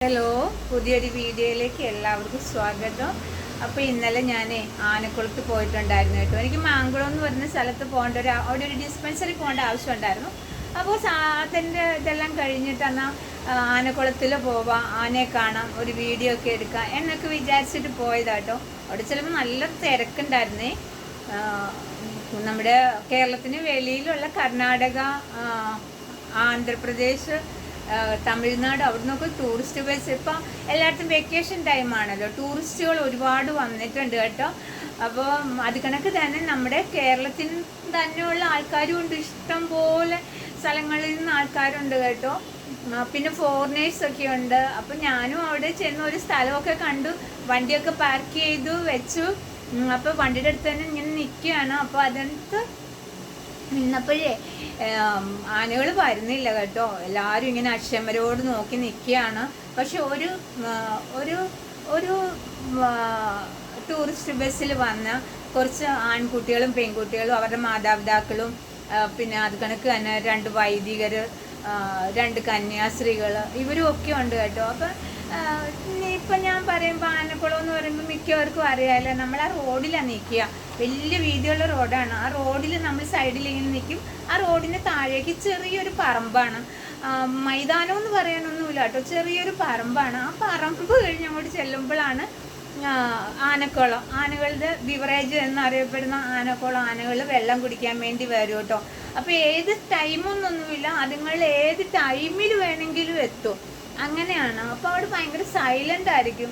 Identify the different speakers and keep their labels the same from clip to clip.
Speaker 1: Hello, പുതിയൊരു വീഡിയോയിലേക്ക് എല്ലാവർക്കും സ്വാഗതം. അപ്പോൾ ഇന്നലെ ഞാൻ ആനക്കുളത്ത് പോയിട്ടുണ്ടായിരുന്നു കേട്ടോ. എനിക്ക് മാങ്കുളം എന്ന് പറയുന്ന സ്ഥലത്ത് പോകേണ്ട അവിടെ ഒരു ഡിസ്പെൻസറി പോകേണ്ട ആവശ്യമുണ്ടായിരുന്നു. അപ്പോൾ അതിൻ്റെ ഇതെല്ലാം കഴിഞ്ഞിട്ട് എന്നാൽ ആനക്കുളത്തിൽ പോവാം, ആനയെ കാണാം, ഒരു വീഡിയോ ഒക്കെ എടുക്കാം എന്നൊക്കെ വിചാരിച്ചിട്ട് പോയതാട്ടോ. അവിടെ ചിലപ്പോൾ നല്ല തിരക്കുണ്ടായിരുന്നേ. നമ്മുടെ കേരളത്തിന് വെളിയിലുള്ള കർണാടക, ആന്ധ്രാപ്രദേശ്, തമിഴ്നാട് അവിടെ നിന്നൊക്കെ ടൂറിസ്റ്റ് ബസ് ഇപ്പം എല്ലായിടത്തും വെക്കേഷൻ ടൈമാണല്ലോ, ടൂറിസ്റ്റുകൾ ഒരുപാട് വന്നിട്ടുണ്ട് കേട്ടോ. അപ്പോൾ അത് കണക്ക് തന്നെ നമ്മുടെ കേരളത്തിൽ തന്നെയുള്ള ആൾക്കാരും ഉണ്ട്, ഇഷ്ടം പോലെ സ്ഥലങ്ങളിൽ നിന്ന് ആൾക്കാരുണ്ട് കേട്ടോ. പിന്നെ ഫോറിനേഴ്സൊക്കെ ഉണ്ട്. അപ്പം ഞാനും അവിടെ ചെന്ന് ഒരു സ്ഥലമൊക്കെ കണ്ടു, വണ്ടിയൊക്കെ പാർക്ക് ചെയ്തു വെച്ചു. അപ്പോൾ വണ്ടിയുടെ അടുത്ത് തന്നെ ഇങ്ങനെ നിൽക്കുകയാണ്. അപ്പോൾ അതിനകത്ത് നിന്നപ്പോഴേ ആനകൾ വരുന്നില്ല കേട്ടോ. എല്ലാവരും ഇങ്ങനെ അക്ഷമരോട് നോക്കി നിൽക്കുകയാണ്. പക്ഷെ ഒരു ഒരു ഒരു ടൂറിസ്റ്റ് ബസ്സിൽ വന്ന കുറച്ച് ആൺകുട്ടികളും പെൺകുട്ടികളും അവരുടെ മാതാപിതാക്കളും, പിന്നെ അത് കണക്ക് തന്നെ 2 വൈദികർ, 2 കന്യാസ്ത്രീകൾ, ഇവരും ഒക്കെ ഉണ്ട് കേട്ടോ. അപ്പം ഇപ്പം ഞാൻ പറയുമ്പോൾ ആനക്കുളം എന്ന് പറയുമ്പോൾ മിക്കവർക്കും അറിയാമല്ലോ, നമ്മൾ ആ റോഡിലാണ് നിൽക്കുക. വലിയ വീതിയുള്ള റോഡാണ്. ആ റോഡിൽ നമ്മൾ സൈഡിൽ ഇങ്ങനെ നിൽക്കും. ആ റോഡിന് താഴേക്ക് ചെറിയൊരു പറമ്പാണ്. മൈതാനം എന്ന് പറയാനൊന്നുമില്ല കേട്ടോ, ചെറിയൊരു പറമ്പാണ്. ആ പറമ്പ് കഴിഞ്ഞ് അങ്ങോട്ട് ചെല്ലുമ്പോഴാണ് ആനക്കുളം. ആനകളുടെ ബിവറേജ് എന്നറിയപ്പെടുന്ന ആനക്കുളം. ആനകൾ വെള്ളം കുടിക്കാൻ വേണ്ടി വരും കേട്ടോ. അപ്പോൾ ഏത് ടൈമൊന്നൊന്നുമില്ല, അതുങ്ങൾ ഏത് ടൈമിൽ വേണമെങ്കിലും എത്തും, അങ്ങനെയാണ്. അപ്പോൾ അവിടെ ഭയങ്കര സൈലൻ്റ് ആയിരിക്കും.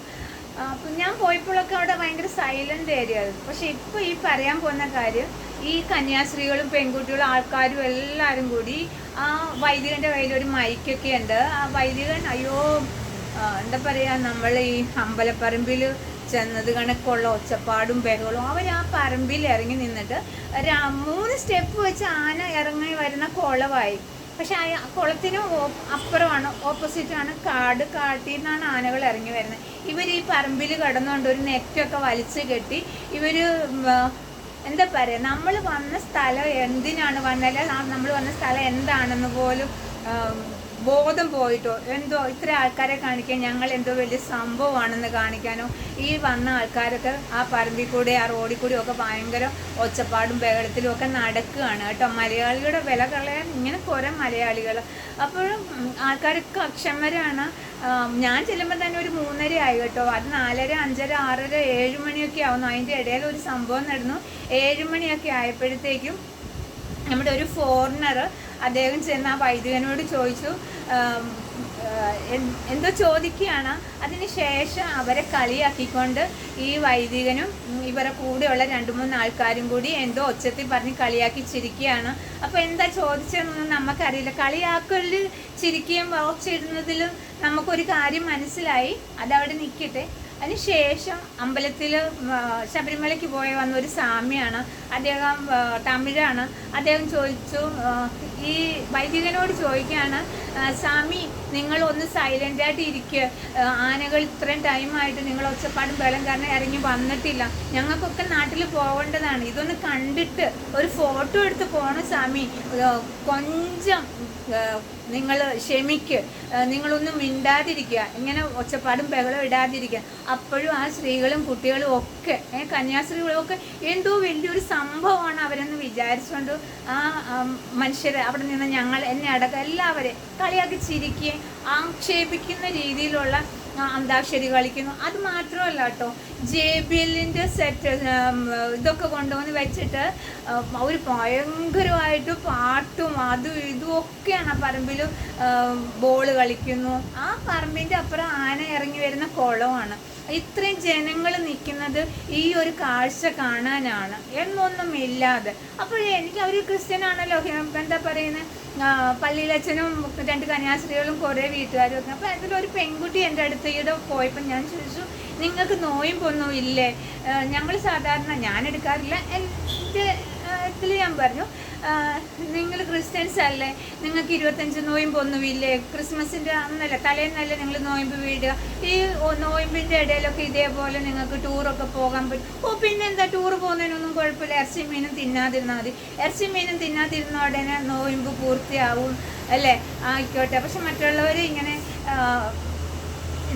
Speaker 1: അപ്പം ഞാൻ പോയപ്പോഴൊക്കെ അവിടെ ഭയങ്കര സൈലൻ്റ് ഏരിയ ആയിരുന്നു. പക്ഷെ ഇപ്പോൾ ഈ പറയാൻ പോകുന്ന കാര്യം, ഈ കന്യാസ്ത്രീകളും പെൺകുട്ടികളും ആൾക്കാരും എല്ലാവരും കൂടി ആ വൈദികൻ്റെ കയ്യിൽ ഒരു മൈക്കൊക്കെ ഉണ്ട്. ആ വൈദികൻ എന്താ പറയുക, നമ്മൾ ഈ അമ്പലപ്പറമ്പിൽ ചെന്നത് കണക്കുള്ള ഒച്ചപ്പാടും ബഹളവും. അവർ ആ പറമ്പിൽ ഇറങ്ങി നിന്നിട്ട് 3 സ്റ്റെപ്പ് വെച്ച് ആന ഇറങ്ങി വരുന്ന കുളമായി. പക്ഷെ ആ കുളത്തിന് അപ്പുറമാണ്, ഓപ്പോസിറ്റാണ് കാട്. കാട്ടിൽ നിന്നാണ് ആനകൾ ഇറങ്ങി വരുന്നത്. ഇവർ ഈ പറമ്പിൽ കിടന്നുകൊണ്ട് ഒരു നെറ്റൊക്കെ വലിച്ചു കെട്ടി ഇവർ എന്താ പറയുക, നമ്മൾ വന്ന സ്ഥലം എന്തിനാണ് വന്നത്, നമ്മൾ വന്ന സ്ഥലം എന്താണെന്ന് പോലും ബോധം പോയിട്ടോ. എന്തോ ഇത്ര ആൾക്കാരെ കാണിക്കാൻ, ഞങ്ങൾ എന്തോ വലിയ സംഭവമാണെന്ന് കാണിക്കാനോ ഈ വന്ന ആൾക്കാരൊക്കെ ആ പറമ്പിൽ കൂടെ ആ റോഡിൽ കൂടി ഒക്കെ ഭയങ്കര ഒച്ചപ്പാടും ബഹളത്തിലും ഒക്കെ നടക്കുകയാണ് കേട്ടോ. മലയാളികളുടെ വില കളയാൻ ഇങ്ങനെ കുറേ മലയാളികൾ. അപ്പോഴും ആൾക്കാരൊക്കെ അക്ഷമരാണ്. ഞാൻ ചെല്ലുമ്പോൾ തന്നെ ഒരു 3:30 ആയി കേട്ടോ. അത് 4:30, 5:30, 6:30, 7 മണിയൊക്കെ ആവുന്നു. അതിൻ്റെ ഇടയിൽ ഒരു സംഭവം നടന്നു. 7 മണിയൊക്കെ ആയപ്പോഴത്തേക്കും നമ്മുടെ ഒരു ഫോറിനർ, അദ്ദേഹം ചെന്ന് ആ വൈദികനോട് ചോദിച്ചു, എന്തോ ചോദിക്കുകയാണ്. അതിന് ശേഷം അവരെ കളിയാക്കിക്കൊണ്ട് ഈ വൈദികനും ഇവരെ കൂടെയുള്ള 2-3 ആൾക്കാരും കൂടി എന്തോ ഒച്ചത്തിൽ പറഞ്ഞ് കളിയാക്കി ചിരിക്കുകയാണ്. അപ്പോൾ എന്താ ചോദിച്ചതെന്നൊന്നും നമുക്കറിയില്ല. കളിയാക്കലിൽ ചിരിക്കുകയും വാച്ചിടുന്നതിലും നമുക്കൊരു കാര്യം മനസ്സിലായി, അതവിടെ നിൽക്കട്ടെ. അതിനുശേഷം അമ്പലത്തിൽ ശബരിമലയ്ക്ക് വന്നൊരു സ്വാമിയാണ്, അദ്ദേഹം തമിഴാണ്. അദ്ദേഹം ചോദിച്ചു, ഈ വൈദികനോട് ചോദിക്കുകയാണ്, സ്വാമി നിങ്ങളൊന്ന് സൈലൻ്റായിട്ട് ഇരിക്കുക, ആനകൾ ഇത്രയും ടൈമായിട്ട് നിങ്ങൾ ഒച്ചപ്പാടും ബലം കാരണം ഇറങ്ങി വന്നിട്ടില്ല, ഞങ്ങൾക്കൊക്കെ നാട്ടിൽ പോകേണ്ടതാണ്, ഇതൊന്ന് കണ്ടിട്ട് ഒരു ഫോട്ടോ എടുത്ത് പോകണം സ്വാമി, കൊഞ്ചം നിങ്ങൾ ക്ഷമിക്ക്, നിങ്ങളൊന്നും മിണ്ടാതിരിക്കുക, ഇങ്ങനെ ഒച്ചപ്പാടും ബഹളം ഇടാതിരിക്കുക. അപ്പോഴും ആ സ്ത്രീകളും കുട്ടികളും ഒക്കെ, കന്യാസ്ത്രീകളും ഒക്കെ എന്തോ വലിയൊരു സംഭവമാണ് അവരെന്ന് വിചാരിച്ചുകൊണ്ട് ആ മനുഷ്യരെ അവിടെ നിന്ന് എന്നെ അടക്കം എല്ലാവരെയും കളിയാക്കി ചിരിക്കുകയും ആക്ഷേപിക്കുന്ന രീതിയിലുള്ള അന്താക്ഷരി കളിക്കുന്നു. അത് മാത്രമല്ല കേട്ടോ, JBLൻ്റെ സെറ്റ് ഇതൊക്കെ കൊണ്ടുവന്ന് വെച്ചിട്ട് അവർ ഭയങ്കരമായിട്ട് പാട്ടും അതും ഇതും ഒക്കെയാണ്. ആ പറമ്പിൽ ബോൾ കളിക്കുന്നു. ആ പറമ്പിൻ്റെ അപ്പുറം ആന ഇറങ്ങി വരുന്ന കുളമാണ്. ഇത്രയും ജനങ്ങൾ നിൽക്കുന്നത് ഈ ഒരു കാഴ്ച കാണാനാണ് എന്നൊന്നും ഇല്ലാതെ. അപ്പോൾ എനിക്ക് അവർ ക്രിസ്ത്യനാണല്ലോ, എന്താ പറയുന്നത്, പള്ളിയിലച്ഛനും 2 കന്യാസ്ത്രീകളും കുറേ വീട്ടുകാരും ഒക്കെ. അപ്പോൾ അതിലൊരു പെൺകുട്ടി എൻ്റെ അടുത്ത് ഈയിടെ പോയപ്പോൾ ഞാൻ ചോദിച്ചു, നിങ്ങൾക്ക് നോയമ്പൊന്നും ഇല്ലേ? ഞങ്ങൾ സാധാരണ, ഞാൻ എടുക്കാറില്ല, എൻ്റെ ഇതിൽ ഞാൻ പറഞ്ഞു, നിങ്ങൾ ക്രിസ്ത്യൻസ് അല്ലേ, നിങ്ങൾക്ക് 25 നോയമ്പൊന്നുമില്ലേ? ക്രിസ്മസിൻ്റെ അന്നല്ല, തലേന്നല്ലേ നിങ്ങൾ നോയമ്പ് വീടുക? ഈ നോയമ്പിൻ്റെ ഇടയിലൊക്കെ ഇതേപോലെ നിങ്ങൾക്ക് ടൂറൊക്കെ പോകാൻ പറ്റും. പിന്നെന്താ, ടൂർ പോകുന്നതിനൊന്നും കുഴപ്പമില്ല, ഇറച്ചി മീനും തിന്നാതിരുന്നാൽ മതി. ഇറച്ചി മീനും തിന്നാതിരുന്ന ഉടനെ നോയമ്പ് പൂർത്തിയാവും അല്ലേ? ആയിക്കോട്ടെ. പക്ഷെ മറ്റുള്ളവർ ഇങ്ങനെ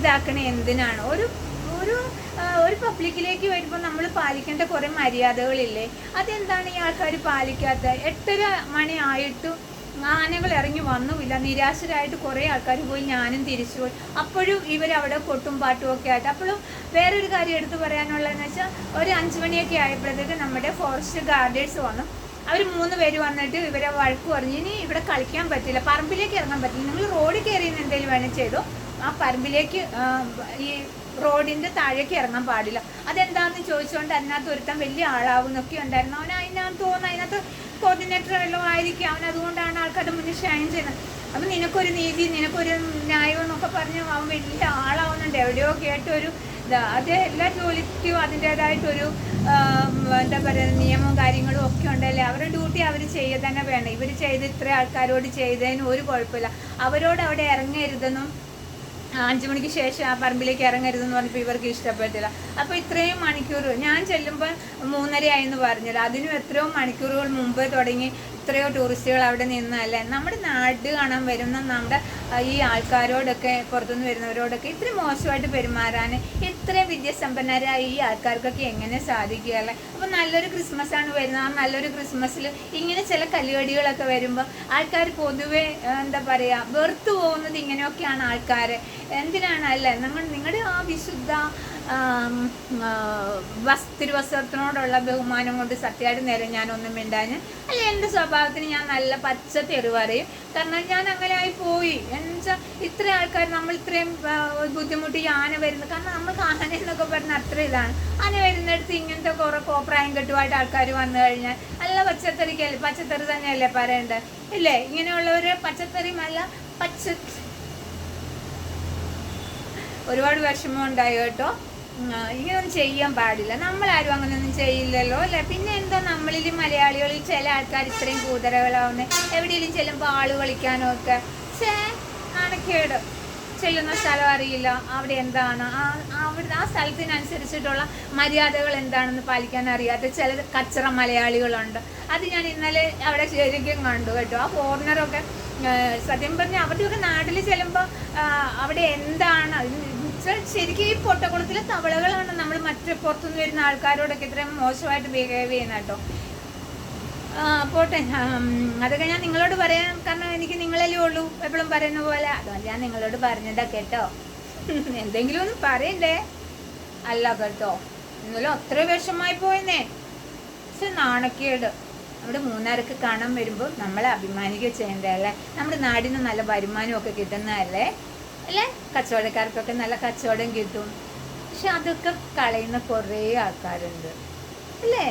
Speaker 1: ഇതാക്കണേ എന്തിനാണ്? ഒരു ഒരു ഒരു പബ്ലിക്കിലേക്ക് വരുമ്പോൾ നമ്മൾ പാലിക്കേണ്ട കുറേ മര്യാദകളില്ലേ? അതെന്താണ് ഈ ആൾക്കാർ പാലിക്കാത്തത്? 8:30 മണി ആയിട്ടും ആനകൾ ഇറങ്ങി വന്നുമില്ല. നിരാശരായിട്ട് കുറേ ആൾക്കാർ പോയി, ഞാനും തിരിച്ചു പോയി. അപ്പോഴും ഇവരവിടെ കൊട്ടും പാട്ടും ഒക്കെ ആയിട്ട്. അപ്പോഴും വേറൊരു കാര്യം എടുത്തു പറയാനുള്ളതെന്ന് വെച്ചാൽ, ഒരു 5 മണിയൊക്കെ ആയപ്പോഴത്തേക്ക് നമ്മുടെ ഫോറസ്റ്റ് ഗാർഡേഴ്സ് വന്നു. അവർ 3 പേര് വന്നിട്ട് ഇവരെ വഴക്ക് പറഞ്ഞു, ഇനി ഇവിടെ കളിക്കാൻ പറ്റില്ല, പറമ്പിലേക്ക് ഇറങ്ങാൻ പറ്റില്ല, നിങ്ങൾ റോഡിൽ കയറി എന്തെങ്കിലും വേണം ചെയ്തോ, ആ പറമ്പിലേക്ക് ഈ റോഡിൻ്റെ താഴേക്ക് ഇറങ്ങാൻ പാടില്ല. അതെന്താണെന്ന് ചോദിച്ചുകൊണ്ട് അതിനകത്ത് ഒരുത്തൻ വലിയ ആളാവുന്നൊക്കെ ഉണ്ടായിരുന്നു. അവൻ അതിനകത്ത് കോർഡിനേറ്റർ എല്ലാം ആയിരിക്കും. അവൻ അതുകൊണ്ടാണ് ആൾക്കാരുടെ മുന്നിൽ ഷൈൻ ചെയ്യുന്നത്. അപ്പം നിനക്കൊരു നീതി, നിനക്കൊരു ന്യായം എന്നൊക്കെ പറഞ്ഞ് അവൻ വലിയ ആളാവുന്നുണ്ട്. എവിടെയോ കേട്ടൊരു അത് എല്ലാ ജോലിക്കും അതിൻ്റേതായിട്ടൊരു എന്താ പറയുക, നിയമവും കാര്യങ്ങളും ഒക്കെ ഉണ്ടല്ലേ. അവരുടെ ഡ്യൂട്ടി അവർ ചെയ്യുക തന്നെ വേണം. ഇവർ ചെയ്ത് ഇത്ര ആൾക്കാരോട് ചെയ്തതിന് ഒരു കുഴപ്പമില്ല. അവരോട് അവിടെ ഇറങ്ങരുതെന്നും 5 മണിക്ക് ശേഷം ആ പറമ്പിലേക്ക് ഇറങ്ങരുതെന്ന് പറഞ്ഞപ്പോൾ ഇവർക്ക് ഇഷ്ടപ്പെട്ടില്ല. അപ്പോൾ ഇത്രയും മണിക്കൂർ ഞാൻ ചെല്ലുമ്പോൾ 3:30 ആയെന്ന് പറഞ്ഞത്, അതിനും എത്രയോ മണിക്കൂറുകൾ മുമ്പ് തുടങ്ങി എത്രയോ ടൂറിസ്റ്റുകൾ അവിടെ നിന്നല്ലേ. നമ്മുടെ നാട് കാണാൻ വരുന്ന നമ്മുടെ ഈ ആൾക്കാരോടൊക്കെ, പുറത്തുനിന്ന് വരുന്നവരോടൊക്കെ ഇത്രയും മോശമായിട്ട് പെരുമാറാൻ ഇത്രയും വിദ്യാസമ്പന്നരായ ഈ ആൾക്കാർക്കൊക്കെ എങ്ങനെ സാധിക്കുകയല്ലേ? അപ്പോൾ നല്ലൊരു ക്രിസ്മസാണ് വരുന്നത്. ആ നല്ലൊരു ക്രിസ്മസിൽ ഇങ്ങനെ ചില കല്ലുകടികളൊക്കെ വരുമ്പോൾ ആൾക്കാർ പൊതുവെ എന്താ പറയുക, വെറുത്തു പോകുന്നത് ഇങ്ങനെയൊക്കെയാണ് ആൾക്കാർ. എന്തിനാണ് അല്ലേ? നിങ്ങളുടെ ആ വിശുദ്ധ തിരുവസ്ത്രത്തിനോടുള്ള ബഹുമാനം കൊണ്ട് സത്യമായിട്ട് നേരെ ഞാനൊന്നും മിണ്ടാന് അല്ല. എൻ്റെ സ്വഭാവത്തിന് ഞാൻ നല്ല പച്ച തെറി പറയും. കാരണം ഞാൻ അങ്ങനെ ആയി പോയി. എന്നുവെച്ചാൽ ഇത്ര ആൾക്കാർ, നമ്മൾ ഇത്രയും ബുദ്ധിമുട്ടി ആന വരുന്നത്. കാരണം നമ്മൾക്ക് ആന എന്നൊക്കെ പറഞ്ഞാൽ അത്ര ഇതാണ്. ആന വരുന്നിടത്ത് ഇങ്ങനത്തെ കുറേ കോപ്രായം കെട്ടുമായിട്ട് ആൾക്കാർ വന്നു കഴിഞ്ഞാൽ നല്ല പച്ചത്തെറി തന്നെയല്ലേ പറയേണ്ടത് ഇല്ലേ? ഇങ്ങനെയുള്ളവർ പച്ചത്തെറിയുമല്ല, ഒരുപാട് വിഷമം ഉണ്ടായി കേട്ടോ. ഇങ്ങനെയൊന്നും ചെയ്യാൻ പാടില്ല. നമ്മളാരും അങ്ങനെയൊന്നും ചെയ്യില്ലല്ലോ അല്ലേ? പിന്നെ എന്താ നമ്മളിൽ മലയാളികളിൽ ചില ആൾക്കാർ ഇത്രയും കൂതറകളാവുന്നത്? എവിടെയെങ്കിലും ചെല്ലുമ്പോൾ ആള് കളിക്കാനോ ഒക്കെ നാണക്കേട്. ചെല്ലുന്ന സ്ഥലം അറിയില്ല, അവിടെ എന്താണ് ആ സ്ഥലത്തിനനുസരിച്ചിട്ടുള്ള മര്യാദകൾ എന്താണെന്ന് പാലിക്കാൻ അറിയാത്ത ചില കച്ചറ മലയാളികളുണ്ട്. അത് ഞാൻ ഇന്നലെ അവിടെ ശരിക്കും കണ്ടു കേട്ടോ. ആ ഫോറിനറൊക്കെ സത്യം പറഞ്ഞാൽ അവരുടെയൊക്കെ നാട്ടിൽ ചെല്ലുമ്പോൾ അവിടെ എന്താണ് ശരിക്കും ഈ പൊട്ടക്കുളത്തിലെ തവളകളാണ് നമ്മൾ മറ്റു പുറത്തുനിന്ന് വരുന്ന ആൾക്കാരോടൊക്കെ ഇത്രയും മോശമായിട്ട് ബിഹേവ് ചെയ്യുന്ന കേട്ടോ. പോട്ടെ, അതൊക്കെ ഞാൻ നിങ്ങളോട് പറയാൻ, കാരണം എനിക്ക് നിങ്ങളല്ലേ ഉള്ളൂ എപ്പോഴും പറയുന്ന പോലെ. അതുകൊണ്ട് ഞാൻ നിങ്ങളോട് പറഞ്ഞതാ കേട്ടോ. എന്തെങ്കിലും ഒന്ന് പറയണ്ടേ? അല്ല കേട്ടോ, ഇന്നലെ അത്ര വിഷമായി പോയെന്നേ. പക്ഷെ നാണക്കേട്. നമ്മുടെ മൂന്നാർക്ക് കാണാൻ വരുമ്പോൾ നമ്മളെ അഭിമാനിക്കുക ചെയ്യേണ്ടതല്ലേ? നമ്മുടെ നാടിന് നല്ല വരുമാനമൊക്കെ കിട്ടുന്നതല്ലേ അല്ലേ? കച്ചവടക്കാർക്കൊക്കെ നല്ല കച്ചവടം കിട്ടും. പക്ഷെ അതൊക്കെ കളയുന്ന കുറേ ആൾക്കാരുണ്ട് അല്ലേ?